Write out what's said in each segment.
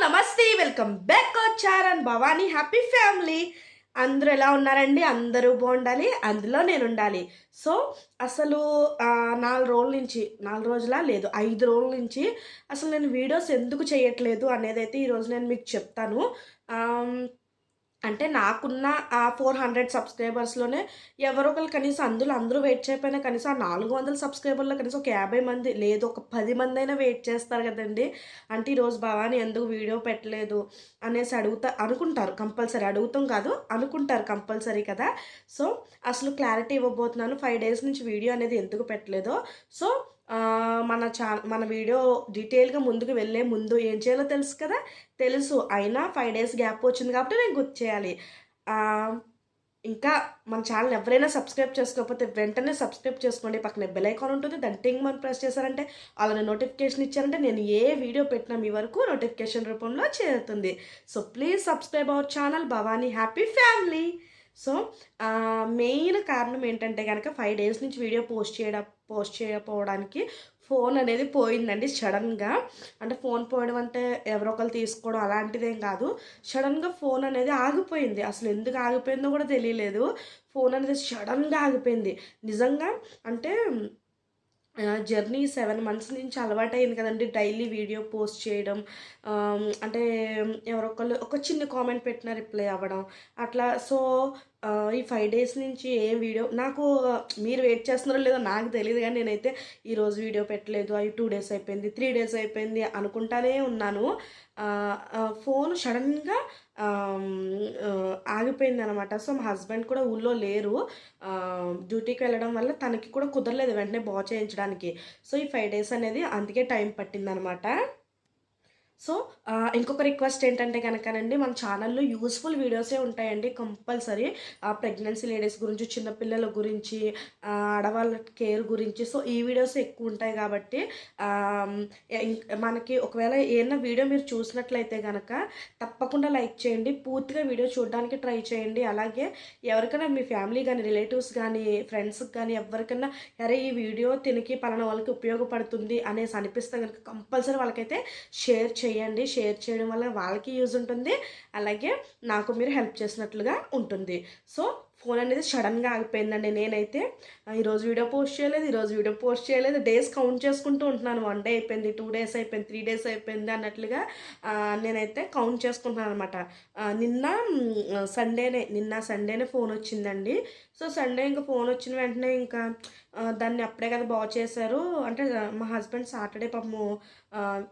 నమస్తే welcome back our channel Bhavani happy family. అందరూ ఎలా ఉన్నారండి? అందరూ బాగుండాలి, అందులో నేను ఉండాలి. సో అసలు 4 రోజులా లేదు 5 రోజుల నుంచి అసలు నేను వీడియోస్ ఎందుకు చేయట్లేదు అనేది అయితే ఈరోజు నేను మీకు చెప్తాను. అంటే నాకున్న ఆ 400 సబ్స్క్రైబర్స్‌లోనే ఎవరో ఒకళ్ళు కనీసం అందరూ వెయిట్ చేయకపోయినా కనీసం ఆ 400 సబ్స్క్రైబర్‌లో కనీసం ఒక 50 మంది లేదు ఒక 10 మందైనా వెయిట్ చేస్తారు కదండీ! అంటే ఈరోజు భవాని ఎందుకు వీడియో పెట్టలేదు అనేసి అనుకుంటారు కంపల్సరీ. అడుగుతాం కాదు, అనుకుంటారు కంపల్సరీ కదా! సో అసలు క్లారిటీ ఇవ్వబోతున్నాను 5 డేస్ నుంచి వీడియో అనేది ఎందుకు పెట్టలేదో. సో మన వీడియో డీటెయిల్‌గా ముందుకు వెళ్ళే ముందు ఏం చేయాలో తెలుసు కదా! తెలుసు. అయినా 5 డేస్ గ్యాప్ వచ్చింది కాబట్టి నేను గుర్తు చేయాలి. ఇంకా మన ఛానల్ ఎవరైనా సబ్స్క్రైబ్ చేసుకోకపోతే వెంటనే సబ్స్క్రైబ్ చేసుకోండి. పక్కనే బెల్ ఐకాన్ ఉంటుంది. దాన్ని టింగ్ అని ప్రెస్ చేశారంటే అలానే నోటిఫికేషన్ ఇచ్చారంటే నేను ఏ వీడియో పెట్టినా మీ వరకు నోటిఫికేషన్ రూపంలో చేరుతుంది. So please subscribe our channel Bhavani happy family. So main కారణం ఏంటంటే కనుక 5 డేస్ నుంచి వీడియో పోస్ట్ చేయకపోవడానికి ఫోన్ అనేది పోయిందండి సడన్గా. అంటే ఫోన్ పోవడం అంటే ఎవరో ఒకరు తీసుకోవడం అలాంటిదేం కాదు. సడన్గా ఫోన్ అనేది ఆగిపోయింది. అసలు ఎందుకు ఆగిపోయిందో కూడా తెలియలేదు. ఫోన్ అనేది సడన్గా ఆగిపోయింది నిజంగా. అంటే జర్నీ 7 మంత్స్ నుంచి అలవాటయింది కదండి డైలీ వీడియో పోస్ట్ చేయడం. అంటే ఎవరో ఒకళ్ళు ఒక చిన్న కామెంట్ పెట్టినా రిప్లై అవ్వడం అట్లా. సో ఈ 5 డేస్ నుంచి ఏం వీడియో నాకు మీరు వెయిట్ చేస్తున్నారో లేదో నాకు తెలియదు, కానీ నేనైతే ఈరోజు వీడియో పెట్టలేదు, అవి 2 డేస్ అయిపోయింది, 3 డేస్ అయిపోయింది అనుకుంటానే ఉన్నాను. ఫోన్ సడన్గా ఆగిపోయింది అనమాట. సో మా హస్బెండ్ కూడా ఊళ్ళో లేరు, డ్యూటీకి వెళ్ళడం వల్ల తనకి కూడా కుదరలేదు వెంటనే బాగు చేయించడానికి. సో ఈ 5 డేస్ అనేది అందుకే టైం పట్టిందనమాట. సో ఇంకొక రిక్వెస్ట్ ఏంటంటే కనుకనండి, మన ఛానల్లో యూస్ఫుల్ వీడియోసే ఉంటాయండి కంపల్సరీ. ప్రెగ్నెన్సీ లేడీస్ గురించి, చిన్నపిల్లల గురించి, ఆడవాళ్ళ కేర్ గురించి. సో ఈ వీడియోస్ ఎక్కువ ఉంటాయి కాబట్టి మనకి ఒకవేళ ఏదైనా వీడియో మీరు చూసినట్లయితే కనుక తప్పకుండా లైక్ చేయండి, పూర్తిగా వీడియో చూడడానికి ట్రై చేయండి. అలాగే ఎవరికైనా మీ ఫ్యామిలీ కానీ, రిలేటివ్స్ కానీ, ఫ్రెండ్స్కి కానీ ఎవరికైనా అరే ఈ వీడియో తినికి పలానా వాళ్ళకి ఉపయోగపడుతుంది అనేసి అనిపిస్తే కనుక కంపల్సరీ వాళ్ళకైతే షేర్ చేయండి. షేర్ చేయడం వల్ల వాళ్ళకి యూజ్ ఉంటుంది, అలాగే నాకు మీరు హెల్ప్ చేసినట్లుగా ఉంటుంది. సో ఫోన్ అనేది సడన్గా ఆగిపోయిందండి. నేనైతే ఈరోజు వీడియో పోస్ట్ చేయలేదు డేస్ కౌంట్ చేసుకుంటూ ఉంటున్నాను. 1 డే అయిపోయింది, 2 డేస్ అయిపోయింది, 3 డేస్ అయిపోయింది అన్నట్లుగా నేనైతే కౌంట్ చేసుకుంటున్నాను అనమాట. నిన్న సండేనే ఫోన్ వచ్చిందండి. సో సండే ఇంకా ఫోన్ వచ్చిన వెంటనే ఇంకా దాన్ని అప్పుడే కదా బాగు చేశారు అంటే మా హస్బెండ్ సాటర్డే పాపము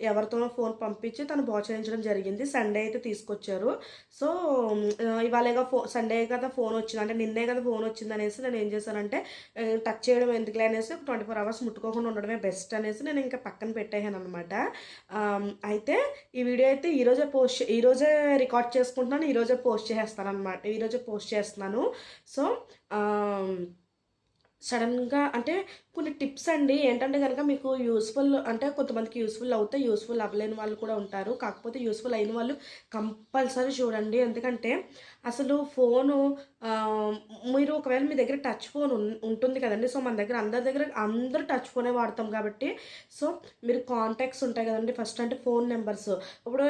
ఎవరితోనో ఫోన్ పంపించి తను బాగు చేయించడం జరిగింది. సండే అయితే తీసుకొచ్చారు. సో ఇవాళగా సండే కదా ఫోన్ వచ్చింది, అంటే నిన్నే కదా ఫోన్ వచ్చింది అనేసి నేను ఏం చేశానంటే టచ్ చేయడం ఎందుకులే అనేసి 24 అవర్స్ ముట్టుకోకుండా ఉండడమే బెస్ట్ అనేసి నేను ఇంకా పక్కన పెట్టేసాను అనమాట. అయితే ఈ వీడియో అయితే ఈరోజే రికార్డ్ చేసుకుంటున్నాను, ఈరోజే పోస్ట్ చేస్తున్నాను. సో సడన్గా అంటే కొన్ని టిప్స్ అండి ఏంటంటే కనుక మీకు యూస్ఫుల్ అంటే కొంతమందికి యూస్ఫుల్ అవుతాయి, యూస్ఫుల్ అవ్వలేని వాళ్ళు కూడా ఉంటారు. కాకపోతే యూస్ఫుల్ అయిన వాళ్ళు కంపల్సరీ చూడండి. ఎందుకంటే అసలు ఫోను మీరు ఒకవేళ మీ దగ్గర టచ్ ఫోన్ ఉంటుంది కదండి. సో మన దగ్గర అందరూ టచ్ ఫోనే వాడతాం కాబట్టి సో మీరు కాంటాక్ట్స్ ఉంటాయి కదండి. ఫస్ట్ అంటే ఫోన్ నెంబర్స్. ఇప్పుడు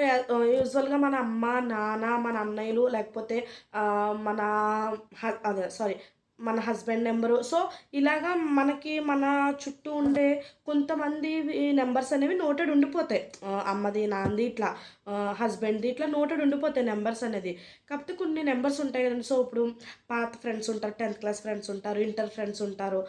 యూజువల్గా మన అమ్మ నాన్న మన అన్నయ్యలు లేకపోతే మన హస్బెండ్ నెంబరు. సో ఇలాగా మన చుట్టూ ఉండే కొంతమంది నెంబర్స్ అనేవి నోటెడ్ ఉండిపోతాయి. అమ్మది నాన్నది ఇట్లా హస్బెండ్ది ఇట్లా నోటెడ్ ఉండిపోతాయి నెంబర్స్ అనేది. కాకపోతే కొన్ని నెంబర్స్ ఉంటాయి కదండి. సో ఇప్పుడు పాత ఫ్రెండ్స్ ఉంటారు, 10th క్లాస్ ఫ్రెండ్స్ ఉంటారు, ఇంటర్ ఫ్రెండ్స్ ఉంటారు,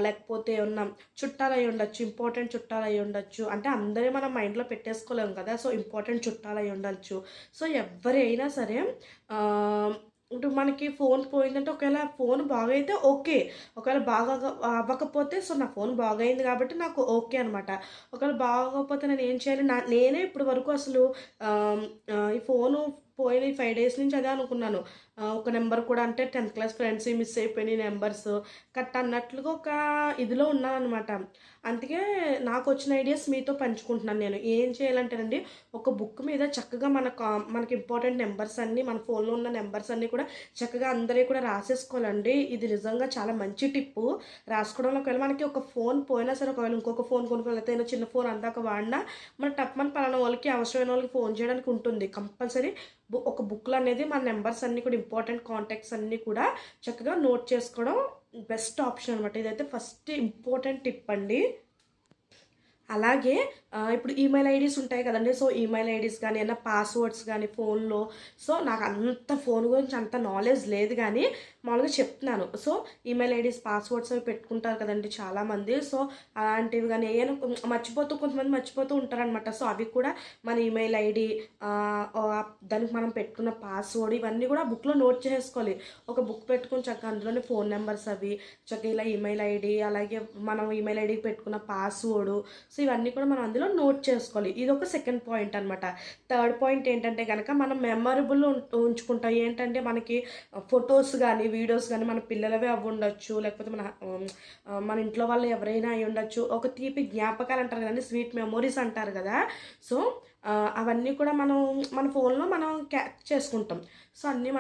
లేకపోతే ఉన్న చుట్టాలు అయి ఉండొచ్చు, ఇంపార్టెంట్ చుట్టాలు అయి ఉండొచ్చు. అంటే అందరి మనం మైండ్లో పెట్టేసుకోలేము కదా. సో ఇంపార్టెంట్ చుట్టాలు అయి ఉండొచ్చు. సో ఎవరైనా సరే ఇప్పుడు మనకి ఫోన్ పోయిందంటే ఒకవేళ ఫోన్ బాగైతే ఓకే, ఒకవేళ బాగా అవ్వకపోతే సో నా ఫోన్ బాగైంది కాబట్టి నాకు ఓకే అనమాట. ఒకవేళ బాగోకపోతే నేను ఏం చేయాలి, నేనే ఇప్పటి వరకు అసలు ఈ ఫోను పోయిన 5 డేస్ నుంచి అదే అనుకున్నాను. ఒక నెంబర్ కూడా అంటే 10th క్లాస్ ఫ్రెండ్స్‌వి మిస్ అయిపోయినాయి నెంబర్స్ కట్ అన్నట్లుగా ఒక ఇదిలో ఉన్నాననమాట. అందుకే నాకొచ్చిన ఐడియాస్ మీతో పంచుకుంటున్నాను నేను. ఏం చేయాలంటేనండి, ఒక బుక్ మీద చక్కగా మనకి ఇంపార్టెంట్ నెంబర్స్ అన్నీ, మన ఫోన్‌లో ఉన్న నెంబర్స్ అన్నీ కూడా చక్కగా అందరియి కూడా రాసేసుకోవాలండి. ఇది నిజంగా చాలా మంచి టిప్పు. రాసుకోవడంలో ఒకవేళ మనకి ఒక ఫోన్ పోయినా సరే, ఒకవేళ ఇంకొక ఫోన్ కొనుక్కోవాలి, లేకపోతే ఏదైనా చిన్న ఫోన్ అందాక వాడినా మన టప్‌మని పలానా వాళ్ళకి అవసరమైన వాళ్ళకి ఫోన్ చేయడానికి ఉంటుంది. కంపల్సరీ ఒక బుక్‌లో అనేది మన నెంబర్స్ అన్నీ కూడా ఇంపార్టెంట్ కాంటాక్ట్స్ అన్నీ కూడా చక్కగా నోట్ చేసుకోవడం బెస్ట్ ఆప్షన్ అనమాట. ఇదైతే ఫస్ట్ ఇంపార్టెంట్ టిప్ అండి. అలాగే ఇప్పుడు ఈమెయిల్ ఐడీస్ ఉంటాయి కదండీ! సో, ఈమెయిల్ ఐడీస్ గానీ, ఏమైనా పాస్‌వర్డ్స్ గానీ ఫోన్‌లో, సో, నాకంత ఫోన్ గురించి అంత నాలెడ్జ్ లేదు గానీ, మామూలుగా చెప్తున్నాను. సో, ఈమెయిల్ ఐడీస్, పాస్‌వర్డ్స్ అవి పెట్టుకుంటారు కదండీ చాలామంది. సో, అలాంటివి గానీ ఏయైనా కొంతమంది మర్చిపోతూ ఉంటారనమాట. సో, అవి కూడా మన ఈమెయిల్ ఐడీ, దానికి మనం పెట్టుకున్న పాస్‌వర్డ్ ఇవన్నీ కూడా బుక్‌లో నోట్ చేసుకోవాలి. ఒక బుక్ పెట్టుకొని చక్కగా అందులోనే ఫోన్ నెంబర్స్ అవి, చక్కగా ఇలా ఈమెయిల్ ఐడీ, అలాగే మనం ఈమెయిల్ ఐడీకి పెట్టుకున్న పాస్‌వర్డు, సో, ఇవన్నీ కూడా మనం అందులో నోట్ చేసుకోవాలి. ఇదొక సెకండ్ పాయింట్ అనమాట. థర్డ్ పాయింట్ ఏంటంటే గనక మనం మెమరబుల్ ఉంచుకుంటాం. ఏంటంటే మనకి ఫొటోస్ గానీ, వీడియోస్ గానీ మన పిల్లలవే అవ్వుండొచ్చు. లేకపోతే మన ఇంట్లో వాళ్ళు ఎవరైనా అయ్యుండొచ్చు. ఒక తీపి జ్ఞాపకాలు అంటారు కదండీ! స్వీట్ మెమోరీస్ అంటారు కదా! సో, అవన్నీ కూడా మన ఫోన్‌లో మనం క్యాచ్ చేసుకుంటాం. సో, అన్నీ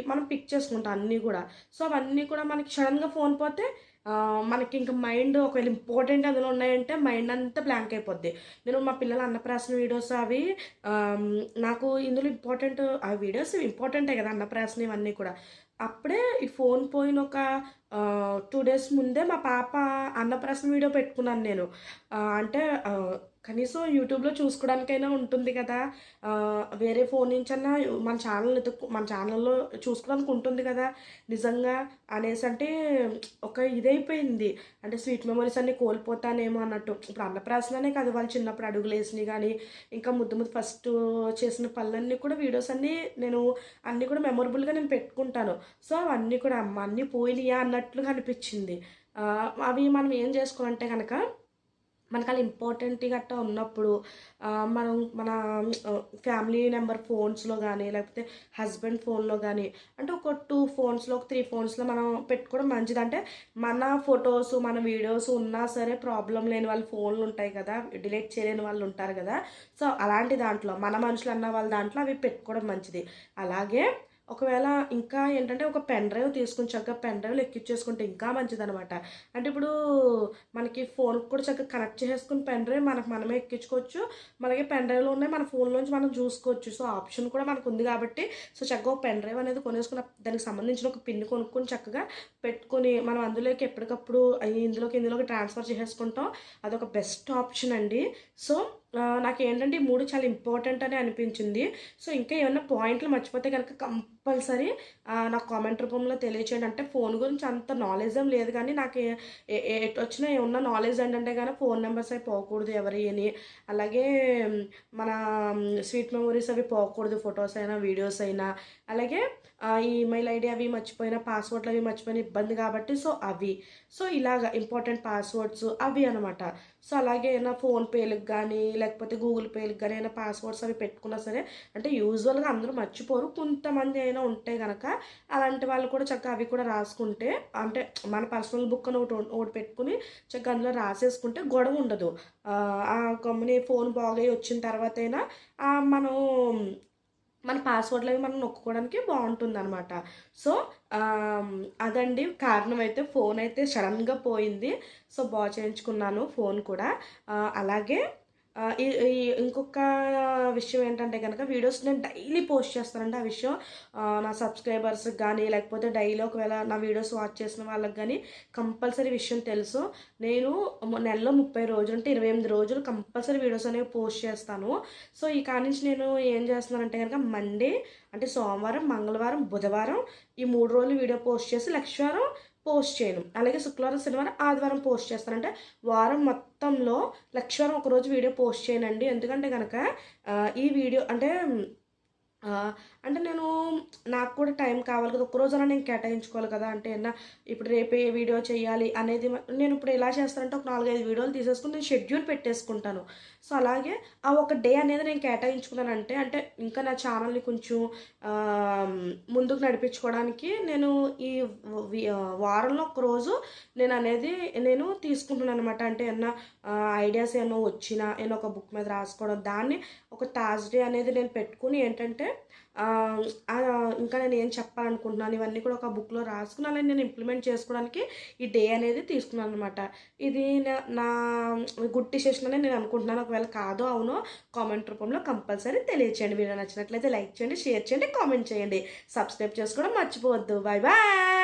మనం పిక్ చేసుకుంటాం అన్నీ గూడా. సో, అవన్నీ కూడా మనకి సడెన్‌గా ఫోన్ పోతే మనకింక మైండ్ ఒకవేళ ఇంపార్టెంట్ అందులో ఉన్నాయంటే మైండ్ అంతా బ్లాంక్ అయిపోద్ది. నేను మా పిల్లల అన్నప్రాసన వీడియోస్ అవి నాకు ఇందులో ఆ వీడియోస్ ఇంపార్టెంటే కదా! అన్నప్రాసన ఇవన్నీ కూడా. అప్పుడే ఈ ఫోన్ పోయిన ఒక 2 డేస్ ముందే మా పాప అన్నప్రాసన వీడియో పెట్టుకున్నాను నేను. అంటే కనీసం యూట్యూబ్‌లో చూసుకోవడానికైనా ఉంటుంది కదా! వేరే ఫోన్ నుంచన్నా మన ఛానల్‌లో చూసుకోవడానికి ఉంటుంది కదా! నిజంగా అనేసంటే ఒక ఇదైపోయింది. అంటే స్వీట్ మెమోరీస్ అన్నీ కోల్పోతానేమో అన్నట్టు. ఇప్పుడు అన్నప్రాసననే కాదు, వాళ్ళు చిన్నప్పుడు అడుగులేసినయి గానీ, ఇంకా ముద్దు ముద్దు ఫస్టు చేసిన పనులన్నీ కూడా వీడియోస్ అన్నీ అన్నీ కూడా మెమరబుల్‌గా నేను పెట్టుకుంటాను. సో, అవన్నీ కూడా అమ్మ అన్నీ పోయినియా అన్నట్లుగా అనిపిచ్చింది. అవి మనం ఏం చేసుకోవాలంటే గనక మనకలా ఇంపార్టెంట్ గట్టా ఉన్నప్పుడు మనం మన ఫ్యామిలీ నంబర్ ఫోన్స్‌లో గానీ, లేకపోతే హస్బెండ్ ఫోన్‌లో గానీ, అంటే ఒక 2 ఫోన్స్‌లో, ఒక 3 ఫోన్స్‌లో మనం పెట్టుకోవడం మంచిది. అంటే మన ఫోటోస్, మన వీడియోస్ ఉన్నా సరే ప్రాబ్లమ్ లేని వాళ్ళ ఫోన్‌లుంటాయి కదా! డిలీట్ చేయలేని వాళ్ళుంటారు గదా! సో, అలాంటి దాంట్లో మన మనుషులన్న వాళ్ళ దాంట్లో అవి పెట్టుకోవడం మంచిది. అలాగే ఒకవేళ ఇంకా ఏంటంటే ఒక పెన్ డ్రైవ్ తీసుకొని చక్కగా పెన్ డ్రైవ్‌లో ఎక్కిచ్చేసుకుంటే ఇంకా మంచిదనమాట. అంటే ఇప్పుడు మనకి ఫోన్‌కి కూడా చక్కగా కనెక్ట్ చేసేసుకొని పెన్ డ్రైవ్ మనకు మనమే ఎక్కించుకోవచ్చు. అలాగే పెన్ డ్రైవ్‌లో ఉన్నాయి మన ఫోన్‌లోంచి మనం చూసుకోవచ్చు. సో, ఆప్షన్ కూడా మనకుంది కాబట్టి, సో, చక్కగా ఒక పెన్ డ్రైవ్ అనేది కొనేసుకొని దానికి సంబంధించిన ఒక పిన్ కొనుక్కొని చక్కగా పెట్టుకొని మనం అందులోకి ఎప్పటికప్పుడు ఇందులోకి ట్రాన్స్‌ఫర్ చేసేసుకుంటాం. అదొక బెస్ట్ ఆప్షన్ అండి. సో, నాకేంటంటే ఈ 3 చాలా ఇంపార్టెంట్ అని అనిపించింది. సో, ఇంకా ఏమన్నా పాయింట్లు మర్చిపోతే గనక కంపల్సరీ నాకు కామెంట్ రూపంలో తెలియచేయండి. అంటే ఫోన్ గురించి అంత నాలెడ్జ్ ఏం లేదు కానీ నాకు ఎటొచ్చినా ఏమన్నా నాలెడ్జ్ ఏంటంటే గనక ఫోన్ నెంబర్స్ అవి పోకూడదు ఎవరియ్యని. అలాగే మన స్వీట్ మెమోరీస్ అవి పోకూడదు. ఫోటోస్ అయినా, వీడియోస్ అయినా. అలాగే ఈ ఈమెయిల్ ఐడీ అవి మర్చిపోయినా, పాస్వర్డ్‌లు అవి మర్చిపోయినా ఇబ్బంది కాబట్టి సో, అవి. సో, ఇలాగ ఇంపార్టెంట్ పాస్వర్డ్స్ అవి అనమాట. సో, అలాగే ఏమైనా ఫోన్‌పే‌లకి గానీ, లేకపోతే గూగుల్ పే‌లకి గానీ ఏమైనా పాస్వర్డ్స్ అవి పెట్టుకున్నా సరే, అంటే యూజువల్‌గా అందరూ మర్చిపోరు. కొంతమంది అయినా ఉంటే గనక అలాంటి వాళ్ళు కూడా చక్కగా అవి కూడా రాసుకుంటే, అంటే మన పర్సనల్ బుక్ అని ఒకటి పెట్టుకొని చక్కగా అందులో రాసేసుకుంటే గొడవ ఉండదు. ఆ గమ్ముని ఫోన్ బాగయ్యి వచ్చిన తర్వాతైనా మనం మన పాస్వర్డ్‌లవి మనం నొక్కుకోవడానికి బావుంటుందనమాట. సో, అదండి కారణమైతే ఫోనయితే సడెన్‌గా పోయింది. సో, చేయించుకున్నాను ఫోన్ కూడా. అలాగే ఈ ఈ ఇంకొక విషయం ఏంటంటే గనక వీడియోస్ నేను డైలీ పోస్ట్ చేస్తానండి. ఆ విషయం నా సబ్స్క్రైబర్స్‌కి గానీ, లేకపోతే డైలీ ఒకవేళ నా వీడియోస్ వాచ్ చేసిన వాళ్ళకి గానీ కంపల్సరీ విషయం తెలుసు. నేను నెలలో 30 రోజులు అంటే 28 రోజులు కంపల్సరీ వీడియోస్ అనేవి పోస్ట్ చేస్తాను. సో, ఈ కాడ్నుంచి నేను ఏం చేస్తున్నానంటే గనక మండే అంటే సోమవారం, మంగళవారం, బుధవారం ఈ 3 రోజులు వీడియో పోస్ట్ చేసి లక్షవారం పోస్ట్ చేయను. అలాగే శుక్రవారం, శనివారం, ఆదివారం పోస్ట్ చేస్తాను. అంటే వారం మొత్తంలో లక్షవారం ఒకరోజు వీడియో పోస్ట్ చేయనండి. ఎందుకంటే గనక ఈ వీడియో అంటే నాకు కూడా టైం కావాలి కదా! ఒక్కరోజైనా నేను కేటాయించుకోవాలి కదా! అంటే ఇప్పుడు రేపు ఏ వీడియో చేయాలి అనేది నేను ఇప్పుడు ఎలా చేస్తానంటే ఒక 4, 5 వీడియోలు తీసేసుకొని నేను షెడ్యూల్ పెట్టేసుకుంటాను. సో అలాగే ఆ ఒక డే అనేది నేను కేటాయించుకున్నానంటే అంటే ఇంకా నా ఛానల్ని కొంచెం ముందుకు నడిపించుకోవడానికి నేను ఈ వారంలో ఒకరోజు నేను తీసుకుంటున్నాను అనమాట. అంటే ఏమన్నా ఐడియాస్ ఏమన్నా వచ్చినా నేను ఒక బుక్ మీద రాసుకోవడం, దాన్ని ఒక థర్స్‌డే అనేది నేను పెట్టుకుని ఏంటంటే ఇంకా నేను ఏం చెప్పాలనుకుంటున్నాను ఇవన్నీ కూడా ఒక బుక్‌లో రాసుకుని అలా నేను ఇంప్లిమెంట్ చేసుకోవడానికి ఈ డే అనేది తీసుకున్నాను అనమాట. ఇది నా గుడ్ డిసిషన్ అని నేను అనుకుంటున్నాను. ఒకవేళ కాదో అవునో కామెంట్ రూపంలో కంపల్సరీ తెలియచేయండి. వీడియో నచ్చినట్లయితే లైక్ చేయండి, షేర్ చేయండి, కామెంట్ చేయండి. సబ్స్క్రైబ్ చేసుకోవడం మర్చిపోవద్దు. Bye bye.